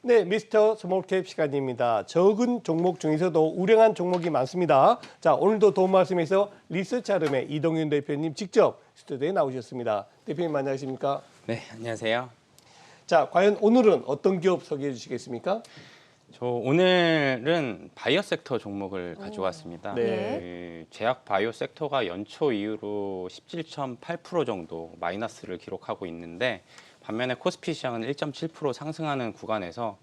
네, 미스터 스몰캡 시간입니다. 적은 종목 중에서도 우량한 종목이 많습니다. 자, 오늘도 도움 말씀에서 리서치아름의 이동윤 대표님 직접 스튜디오에 나오셨습니다. 대표님 안녕하십니까? 네, 안녕하세요. 자, 과연 오늘은 어떤 기업 소개해 주시겠습니까? 저 오늘은 바이오 섹터 종목을 가져왔습니다. 네. 그 제약 바이오 섹터가 연초 이후로 17.8% 정도 마이너스를 기록하고 있는데 반면에 코스피 시장은 1.7% 상승하는 구간에서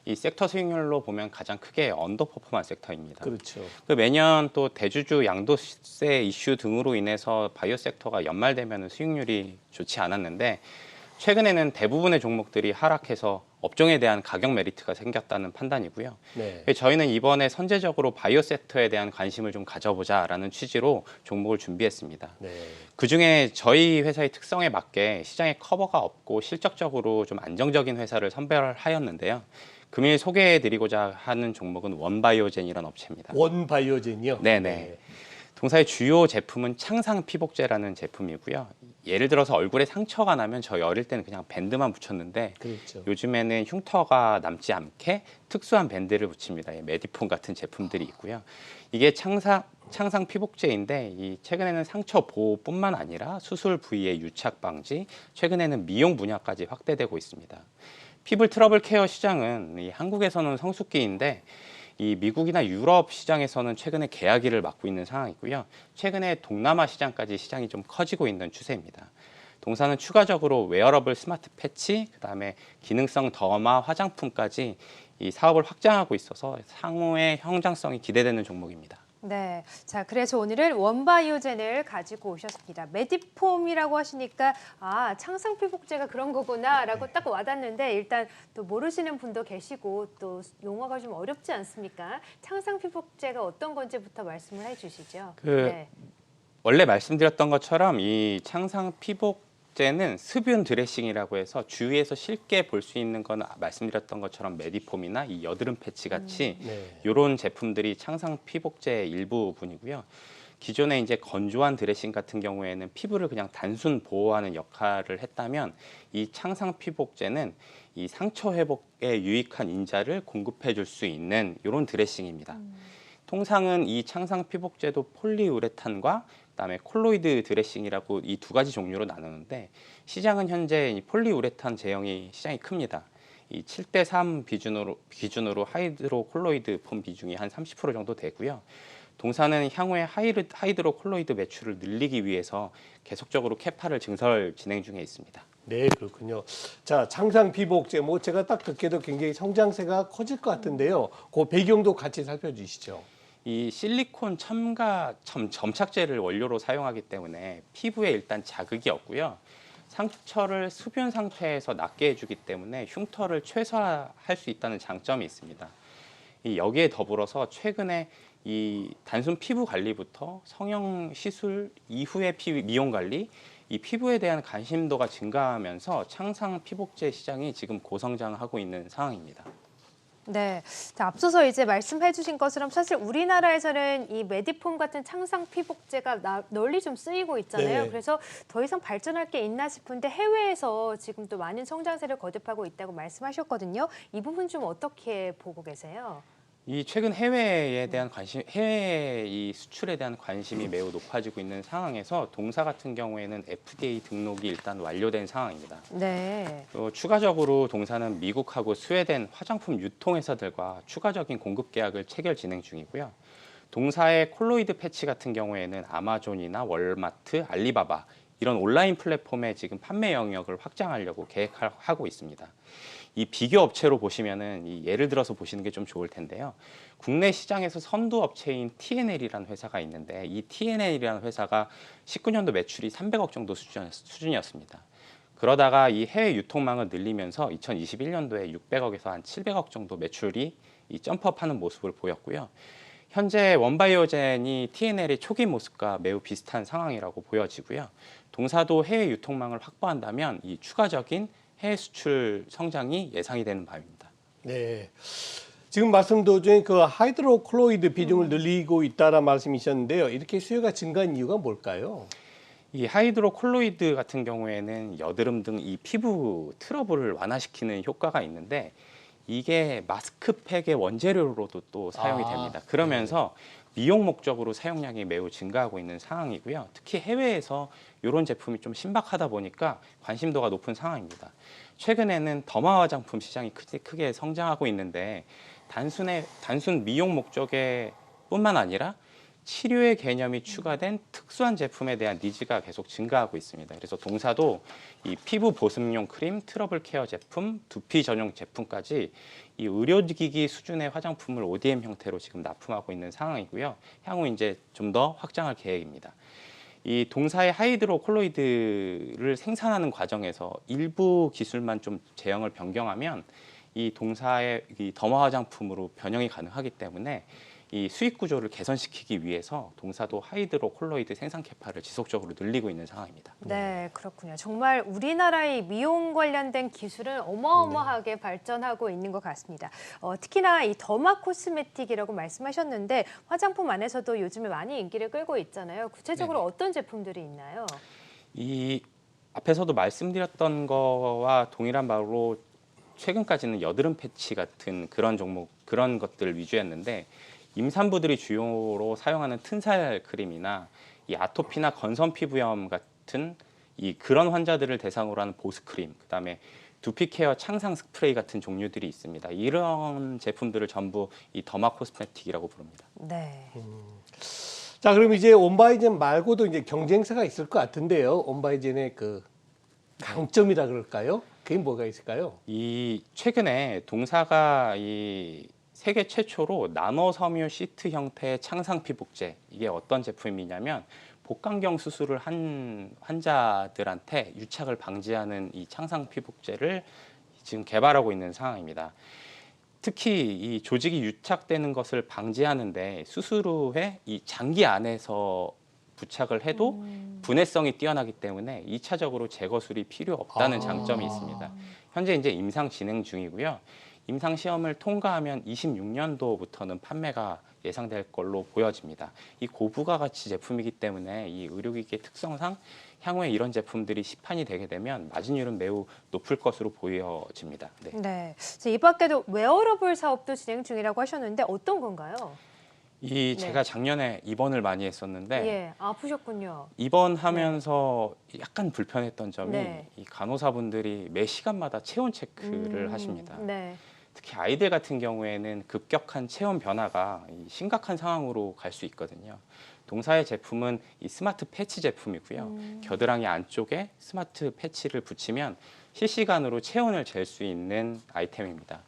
이 섹터 수익률로 보면 가장 크게 언더퍼포먼 섹터입니다. 그렇죠. 그 매년 또 대주주 양도세 이슈 등으로 인해서 바이오 섹터가 연말 되면 수익률이 좋지 않았는데 최근에는 대부분의 종목들이 하락해서 업종에 대한 가격 메리트가 생겼다는 판단이고요. 네. 저희는 이번에 선제적으로 바이오 섹터에 대한 관심을 좀 가져보자라는 취지로 종목을 준비했습니다. 네. 그중에 저희 회사의 특성에 맞게 시장에 커버가 없고 실적적으로 좀 안정적인 회사를 선별하였는데요. 금일 소개해드리고자 하는 종목은 원바이오젠이라는 업체입니다. 원바이오젠이요? 네네. 동사의 주요 제품은 창상 피복제라는 제품이고요. 예를 들어서 얼굴에 상처가 나면 저희 어릴 때는 그냥 밴드만 붙였는데 그렇죠. 요즘에는 흉터가 남지 않게 특수한 밴드를 붙입니다. 메디폼 같은 제품들이 있고요. 이게 창상 피복제인데 최근에는 상처 보호뿐만 아니라 수술 부위의 유착 방지, 최근에는 미용 분야까지 확대되고 있습니다. 피부 트러블 케어 시장은 한국에서는 성숙기인데 이 미국이나 유럽 시장에서는 최근에 개야기를 맞고 있는 상황이고요. 최근에 동남아 시장까지 시장이 좀 커지고 있는 추세입니다. 동사는 추가적으로 웨어러블 스마트 패치, 그다음에 기능성 더마 화장품까지 이 사업을 확장하고 있어서 향후의 성장성이 기대되는 종목입니다. 네, 자 그래서 오늘은 원바이오젠을 가지고 오셨습니다. 메디폼이라고 하시니까 창상 피복제가 그런 거구나라고 딱 와닿는데 일단 또 모르시는 분도 계시고 또 용어가 좀 어렵지 않습니까? 창상 피복제가 어떤 건지부터 말씀을 해주시죠. 네. 원래 말씀드렸던 것처럼 이 창상 피복제는 수분 드레싱이라고 해서 주위에서 쉽게 볼 수 있는 건 말씀드렸던 것처럼 메디폼이나 이 여드름 패치 같이 네. 이런 제품들이 창상 피복제의 일부분이고요. 기존에 이제 건조한 드레싱 같은 경우에는 피부를 그냥 단순 보호하는 역할을 했다면 이 창상 피복제는 이 상처 회복에 유익한 인자를 공급해 줄 수 있는 이런 드레싱입니다. 통상은 이 창상 피복제도 폴리우레탄과 그다음에 콜로이드 드레싱이라고 이 두 가지 종류로 나누는데 시장은 현재 이 폴리우레탄 제형이 시장이 큽니다. 이 7대3 기준으로 하이드로콜로이드 폼 비중이 한 30% 정도 되고요. 동사는 향후에 하이드로콜로이드 매출을 늘리기 위해서 계속적으로 캐파를 증설 진행 중에 있습니다. 네, 그렇군요. 자, 창상 피복제 뭐 제가 딱 듣기에도 굉장히 성장세가 커질 것 같은데요. 그 배경도 같이 살펴주시죠. 이 실리콘 점착제를 원료로 사용하기 때문에 피부에 일단 자극이 없고요. 상처를 수분 상태에서 낫게 해주기 때문에 흉터를 최소화할 수 있다는 장점이 있습니다. 여기에 더불어서 최근에 이 단순 피부 관리부터 성형 시술 이후의 미용 관리, 이 피부에 대한 관심도가 증가하면서 창상 피복제 시장이 지금 고성장하고 있는 상황입니다. 네, 자, 앞서서 이제 말씀해주신 것처럼 사실 우리나라에서는 이 메디폼 같은 창상 피복제가 널리 좀 쓰이고 있잖아요. 네. 그래서 더 이상 발전할 게 있나 싶은데 해외에서 지금 또 많은 성장세를 거듭하고 있다고 말씀하셨거든요. 이 부분 좀 어떻게 보고 계세요? 이 최근 해외에 대한 해외 이 수출에 대한 관심이 매우 높아지고 있는 상황에서 동사 같은 경우에는 FDA 등록이 일단 완료된 상황입니다. 네. 또 추가적으로 동사는 미국하고 스웨덴 화장품 유통회사들과 추가적인 공급 계약을 체결 진행 중이고요. 동사의 콜로이드 패치 같은 경우에는 아마존이나 월마트, 알리바바 이런 온라인 플랫폼에 지금 판매 영역을 확장하려고 계획하고 있습니다. 이 비교 업체로 보시면은 예를 들어서 보시는 게 좀 좋을 텐데요. 국내 시장에서 선두 업체인 TNL이라는 회사가 있는데 이 TNL이라는 회사가 19년도 매출이 300억 정도 수준이었습니다. 그러다가 이 해외 유통망을 늘리면서 2021년도에 600억에서 한 700억 정도 매출이 점프업하는 모습을 보였고요. 현재 원바이오젠이 TNL의 초기 모습과 매우 비슷한 상황이라고 보여지고요. 동사도 해외 유통망을 확보한다면 이 추가적인 해외 수출 성장이 예상이 되는 바입니다. 네. 지금 말씀 도중에 그 하이드로콜로이드 비중을 늘리고 있다는 말씀이셨는데요. 이렇게 수요가 증가한 이유가 뭘까요? 이 하이드로콜로이드 같은 경우에는 여드름 등 이 피부 트러블을 완화시키는 효과가 있는데 이게 마스크팩의 원재료로도 또 사용이 아, 됩니다. 그러면서 미용 목적으로 사용량이 매우 증가하고 있는 상황이고요. 특히 해외에서 이런 제품이 좀 신박하다 보니까 관심도가 높은 상황입니다. 최근에는 더마 화장품 시장이 크게 성장하고 있는데 단순 미용 목적의 뿐만 아니라 치료의 개념이 추가된 특수한 제품에 대한 니즈가 계속 증가하고 있습니다. 그래서 동사도 이 피부 보습용 크림, 트러블 케어 제품, 두피 전용 제품까지 이 의료기기 수준의 화장품을 ODM 형태로 지금 납품하고 있는 상황이고요. 향후 이제 좀 더 확장할 계획입니다. 이 동사의 하이드로 콜로이드를 생산하는 과정에서 일부 기술만 좀 제형을 변경하면 이 동사의 이 더마 화장품으로 변형이 가능하기 때문에 이 수익 구조를 개선시키기 위해서 동사도 하이드로 콜로이드 생산 캐파를 지속적으로 늘리고 있는 상황입니다. 네, 그렇군요. 정말 우리나라의 미용 관련된 기술은 어마어마하게 발전하고 있는 것 같습니다. 특히나 이 더마 코스메틱이라고 말씀하셨는데 화장품 안에서도 요즘에 많이 인기를 끌고 있잖아요. 구체적으로 어떤 제품들이 있나요? 이 앞에서도 말씀드렸던 거와 동일한 바로 최근까지는 여드름 패치 같은 그런 것들 위주였는데 임산부들이 주요로 사용하는 튼살 크림이나 이 아토피나 건선 피부염 같은 그런 환자들을 대상으로 하는 보습 크림, 그다음에 두피 케어 창상 스프레이 같은 종류들이 있습니다. 이런 제품들을 전부 이 더마 코스메틱이라고 부릅니다. 네. 자, 그럼 이제 온바이젠 말고도 이제 경쟁사가 있을 것 같은데요. 온바이젠의 그 강점이라 그럴까요? 그게 뭐가 있을까요? 이 최근에 동사가 이 세계 최초로 나노 섬유 시트 형태의 창상 피복제, 이게 어떤 제품이냐면 복강경 수술을 한 환자들한테 유착을 방지하는 이 창상 피복제를 지금 개발하고 있는 상황입니다. 특히 이 조직이 유착되는 것을 방지하는데 수술 후에 이 장기 안에서 부착을 해도 분해성이 뛰어나기 때문에 2차적으로 재거술이 필요 없다는 장점이 있습니다. 현재 이제 임상 진행 중이고요. 임상 시험을 통과하면 26년도부터는 판매가 예상될 걸로 보여집니다. 이 고부가 가치 제품이기 때문에 이 의료기기의 특성상 향후에 이런 제품들이 시판이 되게 되면 마진율은 매우 높을 것으로 보여집니다. 네. 네. 이 밖에도 웨어러블 사업도 진행 중이라고 하셨는데 어떤 건가요? 제가 작년에 입원을 많이 했었는데 예, 아프셨군요. 입원하면서 약간 불편했던 점이 네. 이 간호사분들이 매 시간마다 체온 체크를 하십니다. 네. 특히 아이들 같은 경우에는 급격한 체온 변화가 심각한 상황으로 갈 수 있거든요. 동사의 제품은 이 스마트 패치 제품이고요. 겨드랑이 안쪽에 스마트 패치를 붙이면 실시간으로 체온을 잴 수 있는 아이템입니다.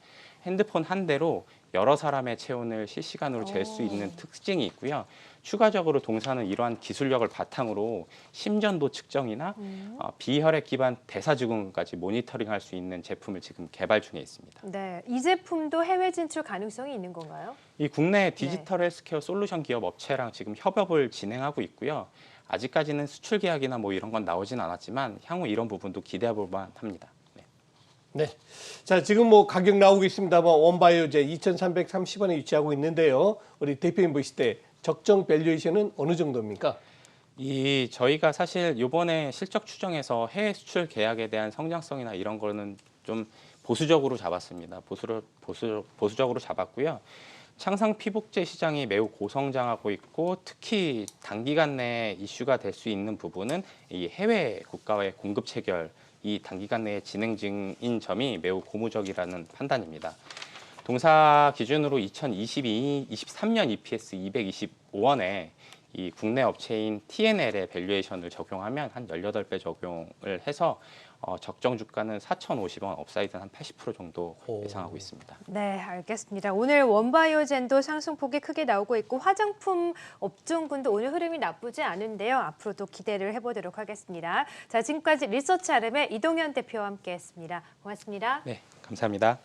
핸드폰 한 대로 여러 사람의 체온을 실시간으로 잴 수 있는 특징이 있고요. 추가적으로 동사는 이러한 기술력을 바탕으로 심전도 측정이나 비혈액 기반 대사증후군까지 모니터링할 수 있는 제품을 지금 개발 중에 있습니다. 네. 이 제품도 해외 진출 가능성이 있는 건가요? 이 국내 디지털 헬스케어 솔루션 기업 업체랑 지금 협업을 진행하고 있고요. 아직까지는 수출 계약이나 뭐 이런 건 나오진 않았지만 향후 이런 부분도 기대해 볼 만합니다. 네. 자, 지금 뭐 가격 나오고 있습니다만 원바이오제 2,330원에 위치하고 있는데요. 우리 대표님 보실 때 적정 밸류에이션은 어느 정도입니까? 저희가 사실 이번에 실적 추정에서 해외 수출 계약에 대한 성장성이나 이런 거는 좀 보수적으로 잡았습니다. 보수적으로 잡았고요. 창상 피복제 시장이 매우 고성장하고 있고 특히 단기간 내에 이슈가 될 수 있는 부분은 이 해외 국가와의 공급 체결 이 단기간 내에 진행 중인 점이 매우 고무적이라는 판단입니다. 동사 기준으로 2023년 EPS 225원에 이 국내 업체인 TNL의 밸류에이션을 적용하면 한 18배 적용을 해서 적정 주가는 4,050원, 업사이드는 한 80% 정도 예상하고 있습니다. 네, 알겠습니다. 오늘 원바이오젠도 상승폭이 크게 나오고 있고 화장품 업종군도 오늘 흐름이 나쁘지 않은데요. 앞으로도 기대를 해보도록 하겠습니다. 자, 지금까지 리서치 아름의 이동현 대표와 함께했습니다. 고맙습니다. 네, 감사합니다.